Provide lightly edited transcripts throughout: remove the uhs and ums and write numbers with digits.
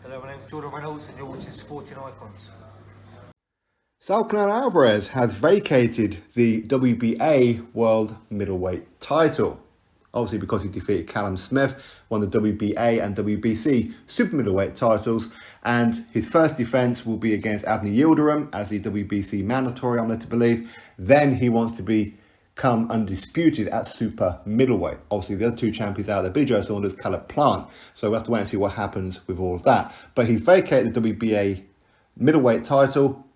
Hello, my name is Jordan Reynolds and you're watching Sporting Icons. Saul Canelo Alvarez has vacated the WBA World Middleweight title. Obviously because he defeated Callum Smith, won the WBA and WBC Super Middleweight titles, and his first defence will be against Abner Yildirim as the WBC mandatory, I'm led to believe. Then he wants to become undisputed at Super Middleweight. Obviously the other two champions out there, Billy Joe Saunders, Caleb Plant, so we'll have to wait and see what happens with all of that. But he vacated the WBA middleweight title.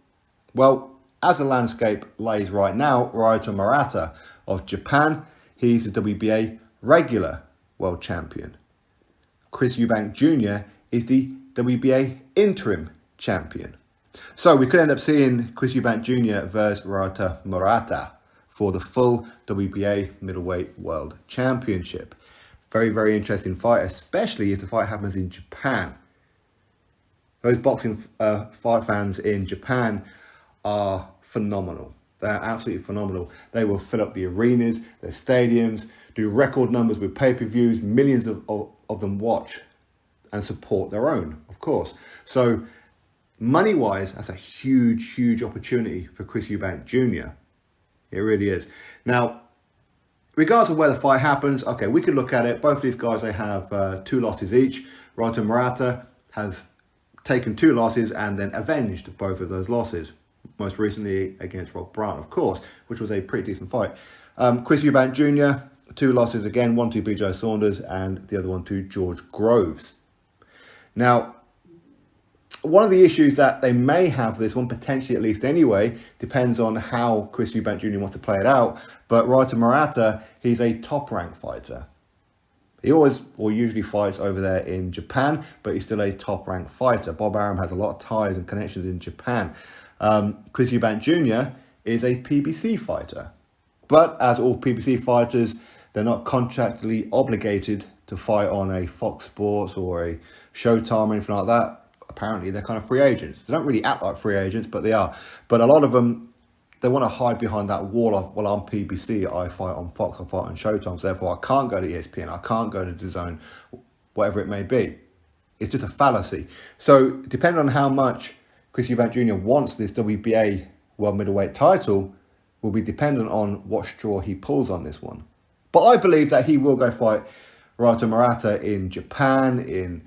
Well, as the landscape lays right now, Ryota Murata of Japan, he's the WBA regular world champion. Chris Eubank Jr. is the WBA interim champion. So we could end up seeing Chris Eubank Jr. versus Ryota Murata for the full WBA middleweight world championship. Very, very interesting fight, especially if the fight happens in Japan. Those boxing fight fans in Japan are phenomenal. They're absolutely phenomenal. They will fill up the arenas, their stadiums, do record numbers with pay-per-views. Millions of them watch and support their own, of course. So money-wise, that's a huge, huge opportunity for Chris Eubank Jr. It really is. Now, regardless of where the fight happens, okay, we could look at it. Both of these guys, they have 2 losses each. Ryota Murata has taken 2 losses and then avenged both of those losses. Most recently against Rob Brandt, of course, which was a pretty decent fight. Chris Eubank Jr., 2 losses again, one to Billy Joe Saunders and the other one to George Groves. Now, one of the issues that they may have this one, potentially at least anyway, depends on how Chris Eubank Jr. wants to play it out. But Ryota Murata, he's a top-ranked fighter. He always or usually fights over there in Japan, but he's still a top-ranked fighter. Bob Arum has a lot of ties and connections in Japan. Chris Eubank Jr. is a PBC fighter. But as all PBC fighters, they're not contractually obligated to fight on a Fox Sports or a Showtime or anything like that. Apparently, they're kind of free agents. They don't really act like free agents, but they are. But a lot of them, they want to hide behind that wall of, well, I'm PBC, I fight on Fox, I fight on Showtime, so therefore I can't go to ESPN, I can't go to DAZN, whatever it may be. It's just a fallacy. So depending on how much Chris Eubank Jr. wants this WBA world middleweight title will be dependent on what straw he pulls on this one. But I believe that he will go fight Ryota Murata in Japan, in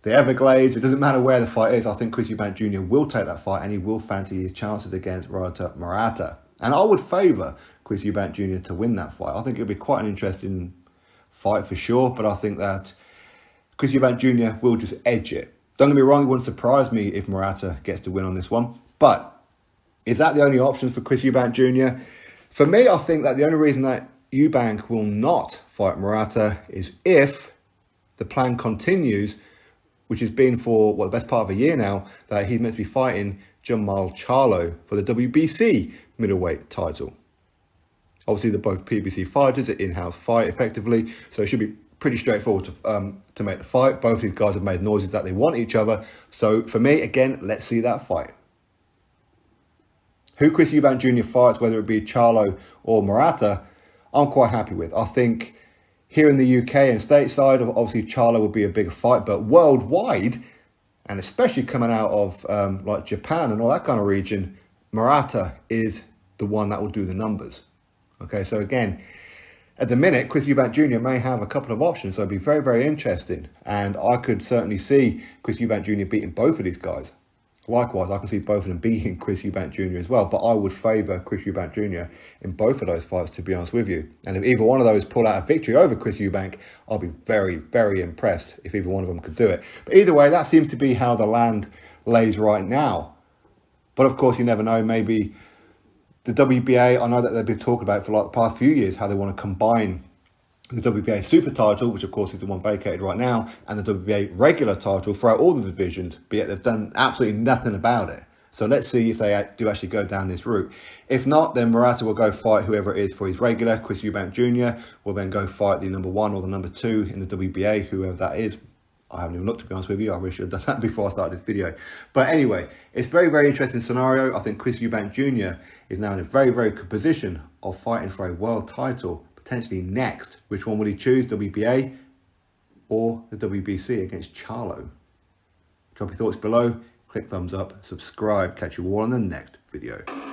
the Everglades. It doesn't matter where the fight is. I think Chris Eubank Jr. will take that fight and he will fancy his chances against Ryota Murata. And I would favour Chris Eubank Jr. to win that fight. I think it'll be quite an interesting fight for sure, but I think that Chris Eubank Jr. will just edge it. Don't get me wrong, it wouldn't surprise me if Murata gets to win on this one. But is that the only option for Chris Eubank Jr.? For me, I think that the only reason that Eubank will not fight Murata is if the plan continues, which has been for, well, the best part of a year now, that he's meant to be fighting Jamal Charlo for the WBC middleweight title. Obviously, they're both PBC fighters, an in-house fight effectively, so it should be pretty straightforward to make the fight. Both these guys have made noises that they want each other. So for me, again, let's see that fight. Who Chris Eubank Jr. fights, whether it be Charlo or Murata, I'm quite happy with. I think here in the UK and stateside, obviously Charlo will be a bigger fight, but worldwide, and especially coming out of like Japan and all that kind of region, Murata is the one that will do the numbers. Okay, so again, at the minute, Chris Eubank Jr. may have a couple of options, so it'd be very, very interesting. And I could certainly see Chris Eubank Jr. beating both of these guys. Likewise, I can see both of them beating Chris Eubank Jr. as well, but I would favour Chris Eubank Jr. in both of those fights, to be honest with you. And if either one of those pull out a victory over Chris Eubank, I'll be very, very impressed if either one of them could do it. But either way, that seems to be how the land lays right now. But of course, you never know, maybe the WBA, I know that they've been talking about it for like the past few years, how they want to combine the WBA super title, which of course is the one vacated right now, and the WBA regular title throughout all the divisions, but yet they've done absolutely nothing about it. So let's see if they do actually go down this route. If not, then Murata will go fight whoever it is for his regular. Chris Eubank Jr. will then go fight the number 1 or the number 2 in the WBA, whoever that is. I haven't even looked, to be honest with you. I wish I'd done that before I started this video. But anyway, it's a very, very interesting scenario. I think Chris Eubank Jr. is now in a very, very good position of fighting for a world title, potentially next. Which one will he choose, WBA or the WBC against Charlo? Drop your thoughts below, click thumbs up, subscribe. Catch you all in the next video.